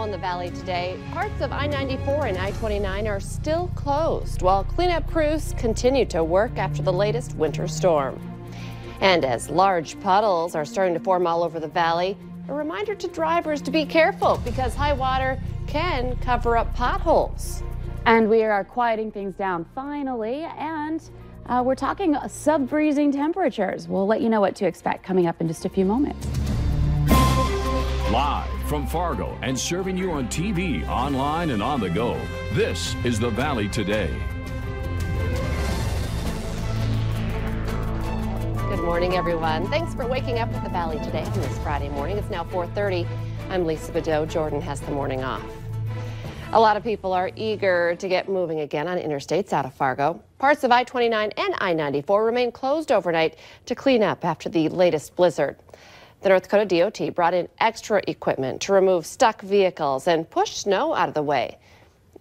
now in the valley today, parts of I-94 and I-29 are still closed while cleanup crews continue to work after the latest winter storm. And as large puddles are starting to form all over the valley, a reminder to drivers to be careful because high water can cover up potholes. And we are quieting things down finally, and we're talking sub-freezing temperatures. We'll let you know what to expect coming up in just a few moments. Live from Fargo and serving you on TV, online, and on the go, this is the Valley Today. Good morning, everyone. Thanks for waking up with the Valley Today on this Friday morning. It's now 4:30. I'm Lisa Bedeau. Jordan has the morning off. A lot of people are eager to get moving again on interstates out of Fargo. Parts of I-29 and I-94 remain closed overnight to clean up after the latest blizzard. The North Dakota DOT brought in extra equipment to remove stuck vehicles and push snow out of the way.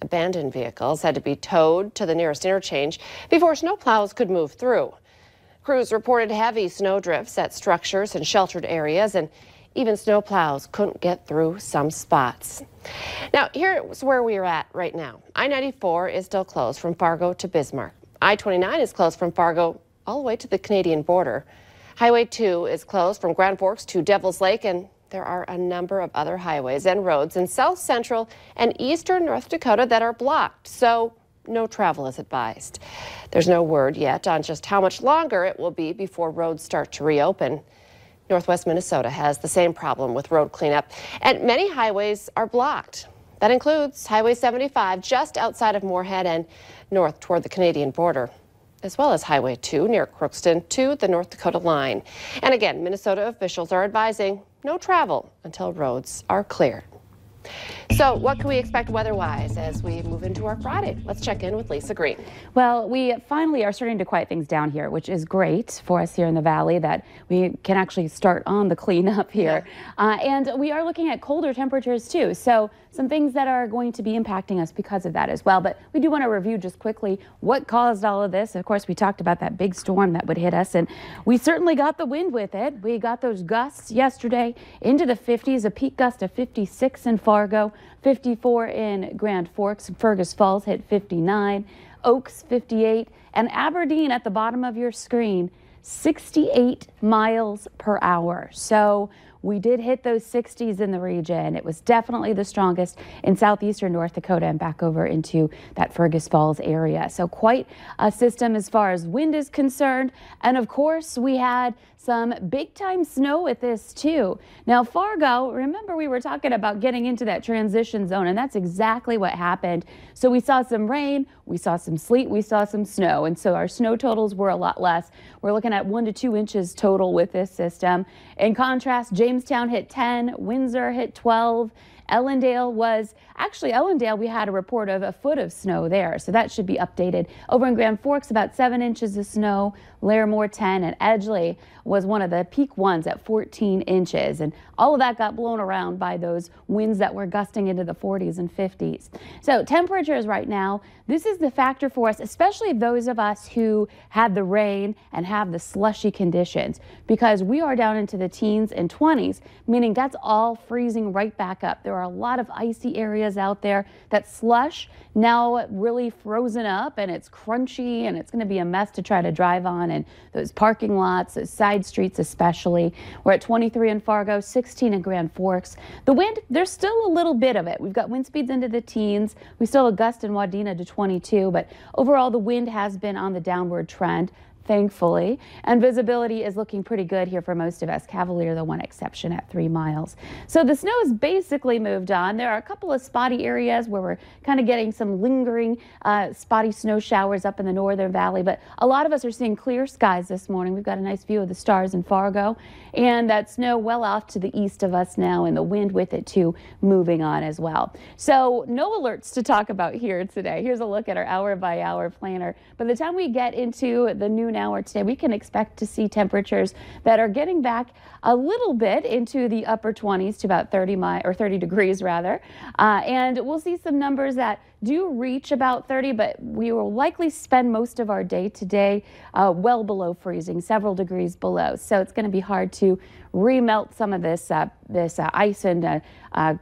Abandoned vehicles had to be towed to the nearest interchange before snowplows could move through. Crews reported heavy snow drifts at structures and sheltered areas, and even snowplows couldn't get through some spots. Now, here's where we are at right now. I-94 is still closed from Fargo to Bismarck. I-29 is closed from Fargo all the way to the Canadian border. Highway 2 is closed from Grand Forks to Devil's Lake, and there are a number of other highways and roads in south central and eastern North Dakota that are blocked, so no travel is advised. There's no word yet on just how much longer it will be before roads start to reopen. Northwest Minnesota has the same problem with road cleanup, and many highways are blocked. That includes Highway 75 just outside of Moorhead and north toward the Canadian border, as well as Highway 2 near Crookston to the North Dakota line. And again, Minnesota officials are advising no travel until roads are cleared. So what can we expect weather-wise as we move into our Friday? Let's check in with Lisa Green. Well, we finally are starting to quiet things down here, which is great for us here in the valley, that we can actually start on the cleanup here. Yeah. And we are looking at colder temperatures too. So some things that are going to be impacting us because of that as well. But we do want to review just quickly what caused all of this. Of course, we talked about that big storm that would hit us, and we certainly got the wind with it. We got those gusts yesterday into the 50s, a peak gust of 56 in Fargo, 54 in Grand Forks. Fergus Falls hit 59, Oaks 58, and Aberdeen at the bottom of your screen, 68 miles per hour. So we did hit those 60s in the region. It was definitely the strongest in southeastern North Dakota and back over into that Fergus Falls area. So quite a system as far as wind is concerned. And of course, we had some big time snow with this too. Now Fargo, remember we were talking about getting into that transition zone, and that's exactly what happened. So we saw some rain, we saw some sleet, we saw some snow, and so our snow totals were a lot less. We're looking at 1 to 2 inches total with this system. In contrast, Jamestown hit 10, Windsor hit 12. Ellendale we had a report of a foot of snow there, so that should be updated. Over in Grand Forks, about 7 inches of snow, Larimore 10, and Edgeley was one of the peak ones at 14 inches. And all of that got blown around by those winds that were gusting into the 40s and 50s. So temperatures right now, this is the factor for us, especially those of us who had the rain and have the slushy conditions, because we are down into the teens and 20s, meaning that's all freezing right back up. There are a lot of icy areas out there. That slush now really frozen up, and it's crunchy, and it's going to be a mess to try to drive on, and those parking lots, those side streets especially. We're at 23 in Fargo, 16 in Grand Forks. The wind, there's still a little bit of it. We've got wind speeds into the teens. We still have a gust in Wadena to 22, but overall the wind has been on the downward trend, thankfully, and visibility is looking pretty good here for most of us. Cavalier, the one exception, at 3 miles. So the snow has basically moved on. There are a couple of spotty areas where we're kind of getting some lingering spotty snow showers up in the northern valley, but a lot of us are seeing clear skies this morning. We've got a nice view of the stars in Fargo, and that snow well off to the east of us now, and the wind with it too moving on as well. So no alerts to talk about here today. Here's a look at our hour by hour planner. By the time we get into the noon noon hour today, we can expect to see temperatures that are getting back a little bit into the upper 20s to about 30 degrees rather. And we'll see some numbers that do reach about 30, but we will likely spend most of our day today well below freezing, several degrees below. So it's going to be hard to remelt some of this ice and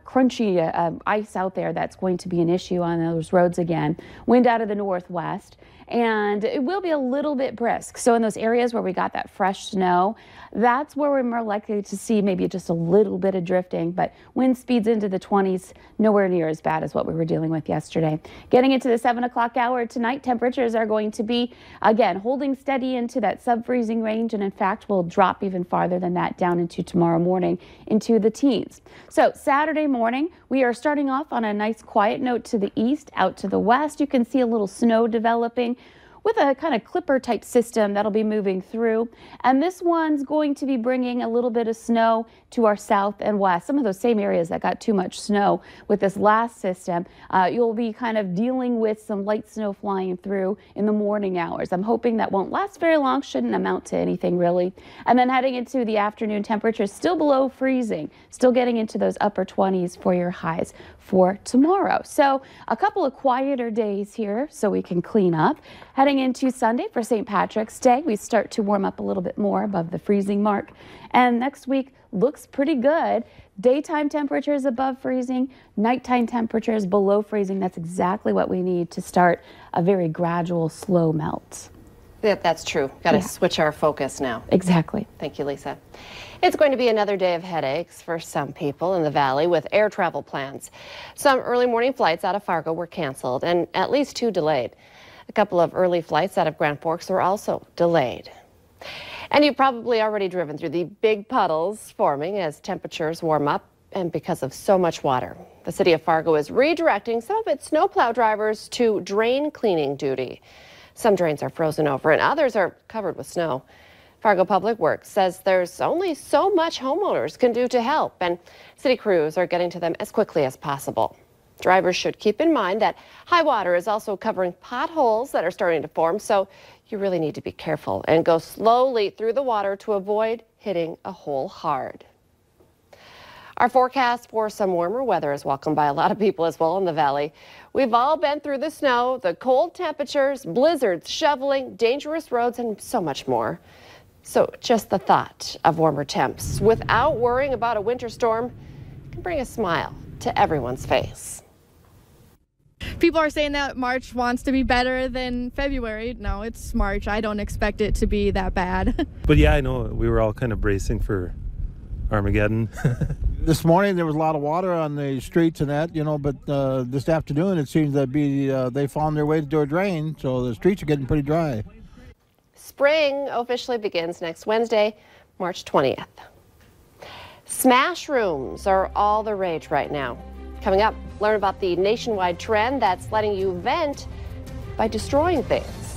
crunchy ice out there. That's going to be an issue on those roads again. Wind out of the northwest, and it will be a little bit brisk. So in those areas where we got that fresh snow, that's where we're more likely to see maybe just a little bit of drifting, but wind speeds into the 20s, nowhere near as bad as what we were dealing with yesterday. Getting into the 7 o'clock hour tonight, temperatures are going to be, again, holding steady into that sub-freezing range, and in fact will drop even farther than that down into tomorrow morning into the teens. So Saturday morning, we are starting off on a nice quiet note to the east. Out to the west, you can see a little snow developing with a kind of clipper type system that'll be moving through. And this one's going to be bringing a little bit of snow to our south and west, some of those same areas that got too much snow with this last system. You'll be kind of dealing with some light snow flying through in the morning hours. I'm hoping that won't last very long, shouldn't amount to anything really. And then heading into the afternoon, temperatures still below freezing, still getting into those upper 20s for your highs for tomorrow. So a couple of quieter days here so we can clean up. Heading into Sunday for St. Patrick's Day, we start to warm up a little bit more above the freezing mark. And next week looks pretty good. Daytime temperatures above freezing, nighttime temperatures below freezing. That's exactly what we need to start a very gradual, slow melt. That's true. Got to switch our focus now. Exactly. Thank you, Lisa. It's going to be another day of headaches for some people in the valley with air travel plans. Some early morning flights out of Fargo were canceled and at least 2 delayed. A couple of early flights out of Grand Forks were also delayed. And you've probably already driven through the big puddles forming as temperatures warm up and because of so much water. The city of Fargo is redirecting some of its snowplow drivers to drain cleaning duty. Some drains are frozen over and others are covered with snow. Fargo Public Works says there's only so much homeowners can do to help, and city crews are getting to them as quickly as possible. Drivers should keep in mind that high water is also covering potholes that are starting to form, so you really need to be careful and go slowly through the water to avoid hitting a hole hard. Our forecast for some warmer weather is welcomed by a lot of people as well in the valley. We've all been through the snow, the cold temperatures, blizzards, shoveling, dangerous roads, and so much more. So just the thought of warmer temps without worrying about a winter storm can bring a smile to everyone's face. People are saying that March wants to be better than February. No, it's March. I don't expect it to be that bad. But yeah, I know we were all kind of bracing for Armageddon. This morning there was a lot of water on the streets and that, but this afternoon it seems that they found their way to a drain, so the streets are getting pretty dry. Spring officially begins next Wednesday, March 20th. Smash rooms are all the rage right now. Coming up, learn about the nationwide trend that's letting you vent by destroying things.